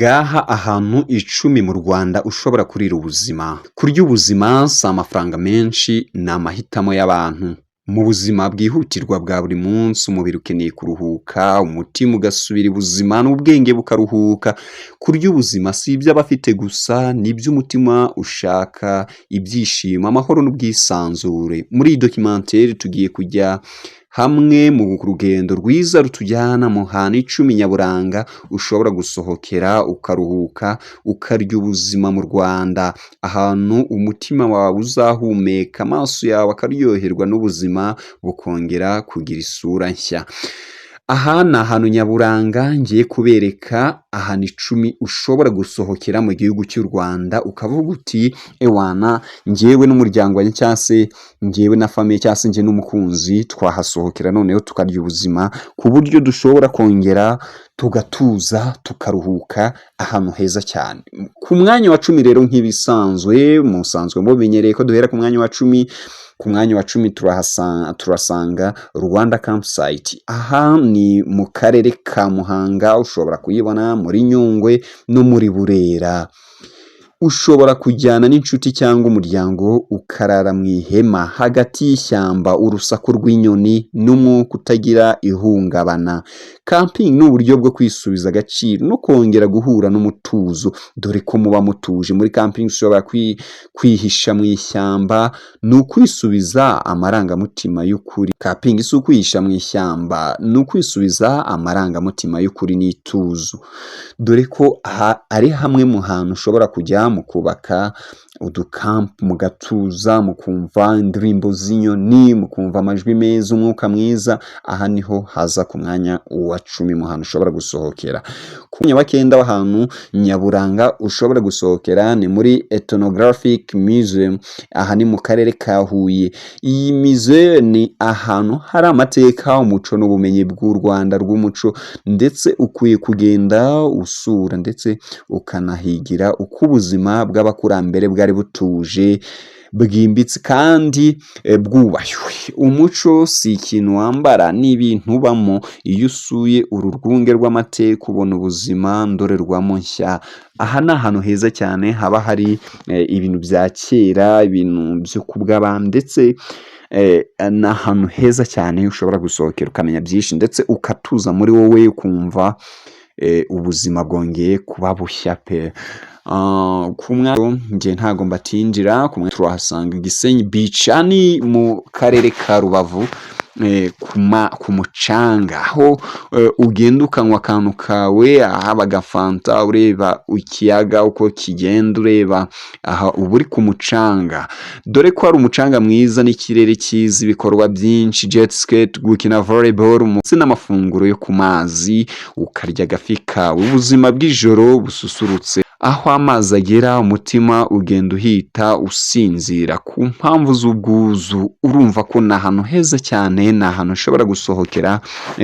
Ngaha ahantu 10 mu Rwanda ushobora kurira ubuzima. Kurya ubuzima si amafaranga menshi, ni amahitamo y'abantu. Mu buzima bwihutirwa bwa buri munsi umubiri ukeneye kuruhuka, umutima ugasubira ibuzima n'ubwenge bukaruhuka. Kurya ubuzima si iby'abafite gusa, ni iby'umutima ushaka ibyishimo, amahoro n'ubwisanzure. Muri iyi documentaire tugiye kujya hamwe mu rugendo rwiza rutujyana mu hantu 10 nyaburanga ushobora gusohokera ukaruhuka, ukarya ubuzima mu Rwanda, ahantu umutima wawe uzahumeka, amaso yawe akaryoherwa n'ubuzima bukongera kugira isura nshya. Aha ni ahantu nyaburanga ngiye kubereka, ahantu 10 ushobora gusohokera mu gihugu cy'u Rwanda ukavuga uti ewana njyewe n'umuryango wanjye cyangwa se njyewe na famille cyangwa se njye n'umukunzi twahasohokera noneho tukarya ubuzima ku buryo dushobora kongera tugatuza tukaruhuka ahantu heza cyane. Ku mwanya wa 10 rero nk'ibisanzwe musanzwe mubimenyereye ko duhera ku mwanya wa 10. Ku mwanya wa 10 turasanga Rwanda Campsite. Aha ni mu karere ka Muhanga, ushobora kuyibona muri Nyungwe no muri Burera. Ushobora kujyana n'inshuti cyangwa umuryango ukarara mu ihema hagati y'ishyamba, urusaku rw'inyoni n'umwuka utagira ihungabana. Camping ni uburyo bwo kwisubiza agaciro no kongera guhura n'umutuzo, dore ko muba mutuje. Muri camping ushobora kwihisha mu ishyamba, ni ukwisubiza amarangamutima y'ukuri. Camping si ukwihisha mu ishyamba, ni ukwisubiza amarangamutima y'ukuri n'ituzo, dore ko ari hamwe mu hantu ushobora kujya mu kubaka udukampu mugatuza, mukumva indirimbo z'inyoni, mukumva amajwi meza, umwuka mwiza. Aha niho haza ku mwanya wa 10 mu hantu ushobora gusohokera. Ku mwanya wa 9 w'ahantu nyaburanga ushobora gusohokera ni muri Ethnographic Museum. Aha ni mu karere ka Huye. Iyi musée ni ahantu hari amateka, umuco n'ubumenyi bw'u Rwanda rw'umuco, ndetse ukwiye kugenda usura ndetse ukanahigira uko ubuzima bw'abakurambere bwari butuje, bwimbitse kandi bwubashywe. Umuco si ikintu wambara, ni ibintu ubamo. Iyo usuye uru rwunge rw'amateka ubona ubuzima ndorerwamo nshya. Aha ni ahantu heza cyane, haba hari ibintu bya kera, ibintu byo kubw'abami, ndetse ni ahantu heza cyane ushobora gusohokera ukamenya byinshi ndetse ukatuza muri wowe, ukumva ubuzima bwongeye kuba bushya pe. Ku mwanya nge ntago mbatinjira, ku mwanya turahasanga Gisenyi Beach. Ni mu karere ka Rubavu, ku mucanga, aho ugenda ukanywa akantu kawe, habaga fanta, ureba ikiyaga uko kigenda, ureba aha uba uri ku mucanga, dore ko hari umucanga mwiza n'ikirere cyiza, ibikorwa byinshi, jet ski, gukina volleyball, ndetse n'amafunguro yo ku mazi, ukarya agafi kawe, ubuzima bw'ijoro bususurutse. Aho amazi agera umutima ugenda uhita usinzira ku mpamvu z'ubwuzu. Urumva ko ni ahantu heza cyane, ni ahantu ushobora gusohokera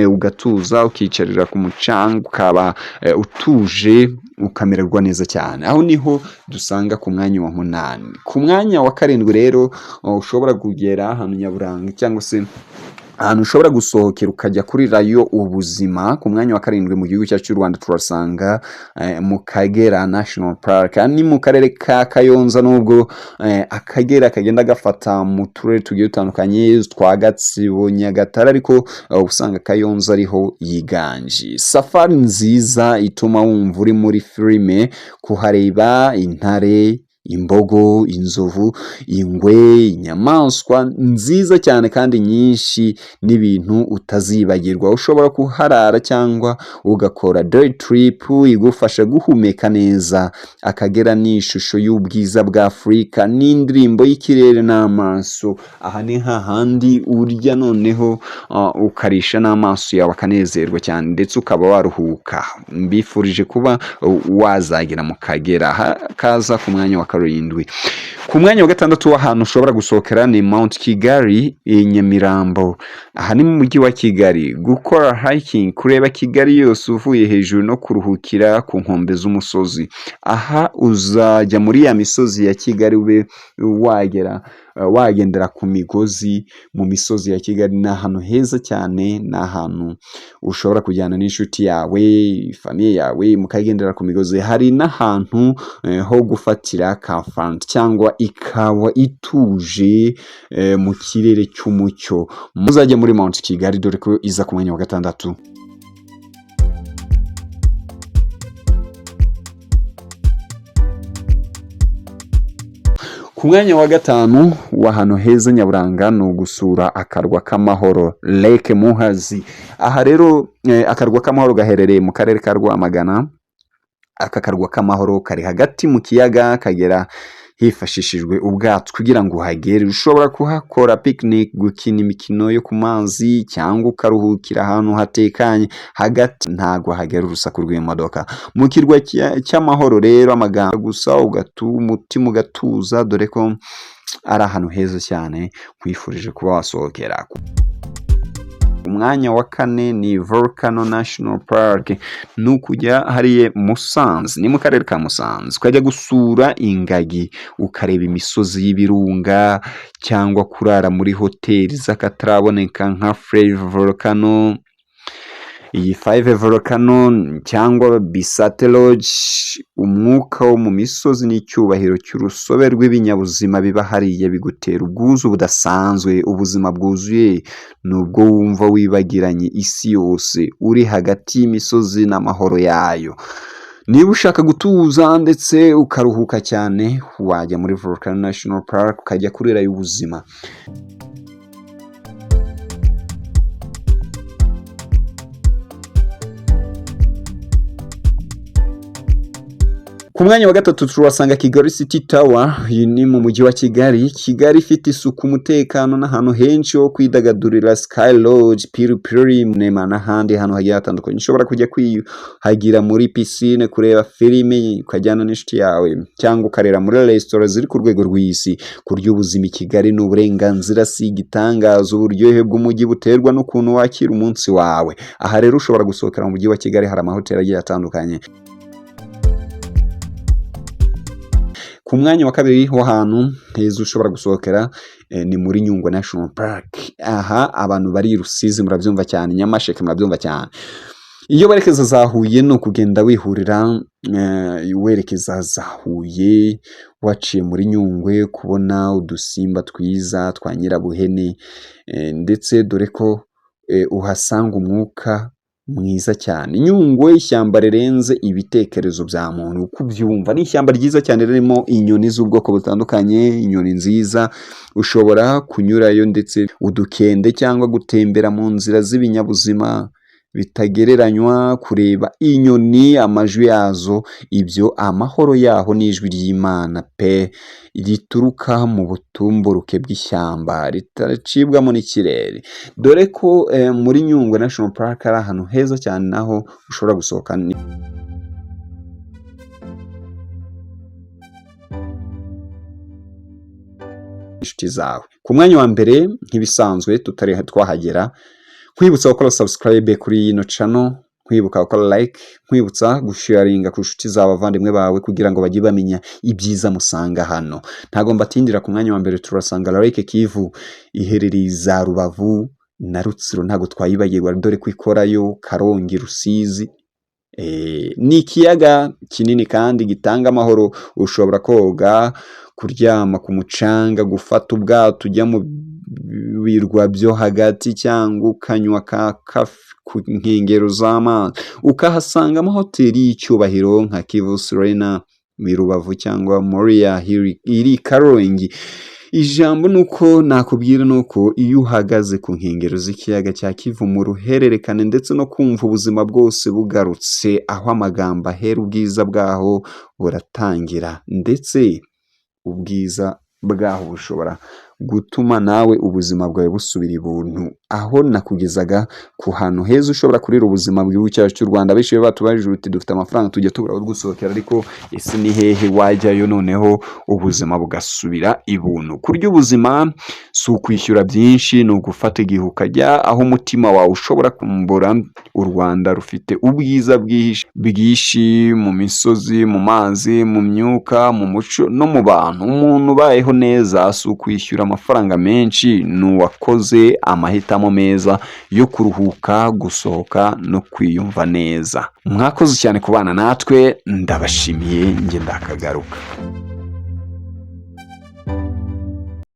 ugatuza, ukicarira ku mucanga, ukaba utuje, ukamererwa neza cyane. Aho niho dusanga ku mwanya wa 8. Ku mwanya wa 7 rero ushobora kugera ahantu nyaburanga cyangwa se ahantu ushobora gusohokera ukajya kurirayo ubuzima. Ku mwanya wa 7 mu gihugu cyacu cy'u Rwanda turasanga mu Kagera National Park. Ni mu karere ka Kayonza, nubwo Akagera kagenda gafata mu turere tugiye dutandukanye twa Gatsibo, Nyagatare, ariko usanga Kayonza ariho yiganje. Safari nziza ituma wumva uri muri filime, kuhareba intare, imbogo, inzovu, ingwe, inyamaswa nziza cyane kandi nyinshi, n'ibintu utazibagirwa. Ushobora kuharara cyangwa ugakora day trip igufasha guhumeka neza. Akagera ni ishusho y'ubwiza bwa Afurika, n'indirimbo y'ikirere n'amaso. Aha ni hahandi urya noneho ukarisha n'amaso yawe akanezerwa cyane, ndetse ukaba waruhuka. Mbifurije kuba wazagera mu Kagera. Kaza ku mwanya wa karindwi. Ku mwanya wa gatandatu w'ahantu ushobora gusohokera ni Mount Kigali i Nyamirambo. Aha ni mu mujyi wa Kigali. Gukora hiking, kureba Kigali yose uvuye hejuru no kuruhukira ku nkombe z'umusozi. Aha uzajya muri ya misozi ya Kigali ube wagendera ku migozi mu misozi ya Kigali. Ni ahantu heza cyane, ni ahantu ushobora kujyana n'inshuti yawe, famiye yawe mukagendera ku migozi. Hari n'ahantu ho gufatira ka fanta cyangwa ikawa ituje mu kirere cy'umucyo. Muzajye muri Mount Kigali dore ko iza ku mwanya wa gatandatu. Ku mwanya wa gatanu w'ahantu heza nyaburanga ni ugusura akarwa k'amahoro Lake Muhazi. Aha rero akarwa k'amahoro gaherereye mu karere ka Rwamagana. Aka karwa k'amahoro kari hagati mu kiyaga kagera hifashishijwe ubwato kugira ngo uhagere. Ushobora kuhakora picnic, gukina imikino yo ku mazi cyangwa ukaruhukira ahantu hatekanye. Hagati ntago hagera urusaku rw'imodoka. Mu kirwa cy'amahoro rero amagambo gusa umutima ugatuza dore ko ari ahantu heza cyane kwifurije kuba wasohokera. Umwanya wa kane ni Volcano National Park. Ni ukujya hariya Musanze, ni mu karere ka Musanze, ukajya gusura ingagi, ukareba imisozi y'ibirunga cyangwa kurara muri hoteli z'akataraboneka nka Flave Volcano, iyi Five Volcano cyangwa Bisate Lodge. Umwuka wo mu misozi n'icyubahiro cy'urusobe rw'ibinyabuzima biba hariya bigutera ubwuzu budasanzwe. Ubuzima bwuzuye nubwo wumva wibagiranye isi yose uri hagati y'imisozi n'amahoro yayo. Niba ushaka gutuza ndetse ukaruhuka cyane, wajya muri Volcano National Park ukajya kurirayo ubuzima. Ku mwanya wa gatatu turasanga Kigali City Tower. Iyi ni mu mujyi wa Kigali. Kigali ifite isuku, umutekano n'ahantu henshi ho kwidagadurira, Sky Lodge, Piri Nema n'ahandi hantu hagiye hatandukanye. Ushobora kujya kwiyuhagira muri piscine, kureba filime, ukajyana n'inshuti yawe cyangwa ukarera muri restaurant ziri ku rwego rw'isi. Kurya ubuzima i Kigali ni uburenganzira, si igitangaza. Uburyohe bw'umujyi buterwa n'ukuntu wakira umunsi wawe. Aha rero ushobora gusohokera mu mujyi wa Kigali, hari amahoteli agiye atandukanye. Ku mwanya wa kabiri w'ahantu heza ushobora gusohokera ni muri Nyungwe National Park. Aha abantu bari i Rusizi murabyumva cyane, Nyamasheke murabyumva cyane. Iyo werekeza za Huye ni ukugenda wihurira werekeza za Huye waciye muri Nyungwe, kubona udusimba twiza twa Nyirabuhene, ndetse dore ko uhasanga umwuka mwiza cyane. Nyungwe ishyamba rirenze ibitekerezo bya muntu uko ubyumva. Ni ishyamba ryiza cyane ririmo inyoni z'ubwoko butandukanye, inyoni nziza. Ushobora kunyurayo ndetse udukende cyangwa gutembera mu nzira z'ibinyabuzima bitagereranywa, kureba inyoni, amajwi yazo. Ibyo amahoro yaho n'ijwi ry'Imana pe rituruka mu butumburuke bw'ishyamba ritacibwamo n'ikirere. Dore ko muri Nyungwe National Park ari ahantu heza cyane naho ushobora gusohoka inshuti zawe. Ku mwanya wa mbere nk'ibisanzwe tutari twahagera, nkwibutsa gukora subscribe kuri ino channel, nkwibuka gukora like, nkwibutsa gusharinga ku nshuti zawe, abavandimwe bawe, kugira ngo bajye bamenya ibyiza musanga hano. Ntago mbatindira. Ku mwanya wa mbere turasanga Lake Kivu iherereye za Rubavu na Rutsiro, ntago twayibagirwa dore ko ikorayo Karongi, Rusizi. Ni ikiyaga kinini kandi gitanga amahoro. Ushobora koga, kuryama ku mucanga, gufata ubwato ujya mu birwa byo hagati cyangwa ukanywa ka kafe ku nkengero z'amazi. Ukahasanga amahoteli y'icyubahiro nka Kivu Serena mu Rubavu cyangwa Moria iri Karongi. Ijambo nuko nakubwira nuko iyo uhagaze ku nkengero z'ikiyaga cya Kivu mu ruhererekane ndetse no kumva ubuzima bwose bugarutse aho amagambo ahera, ubwiza bwaho buratangira, ndetse ubwiza bwaho bushobora gutuma nawe ubuzima bwawe busubira ibuntu. aho nakugezaga ku hantu heza ushobora kurira ubuzima bw'igihugu cyacu cy'u Rwanda. Benshi batubajije uti dufite amafaranga tujya tubura aho gusohokera, ariko ese ni hehe wajyayo noneho ubuzima bugasubira ibuntu? Kurya ubuzima si ukwishyura byinshi, ni ugufata igihe ukajya aho umutima wawe ushobora kumbura. U Rwanda rufite ubwiza bwinshi mu misozi, mu mazi, mu myuka, mu muco no mu bantu. Umuntu ubayeho neza si ukwishyura amafaranga menshi, ni uwakoze amahitamo meza yo kuruhuka, gusohoka no kwiyumva neza. Mwakoze cyane kubana natwe, ndabashimiye, njye ndakagaruka.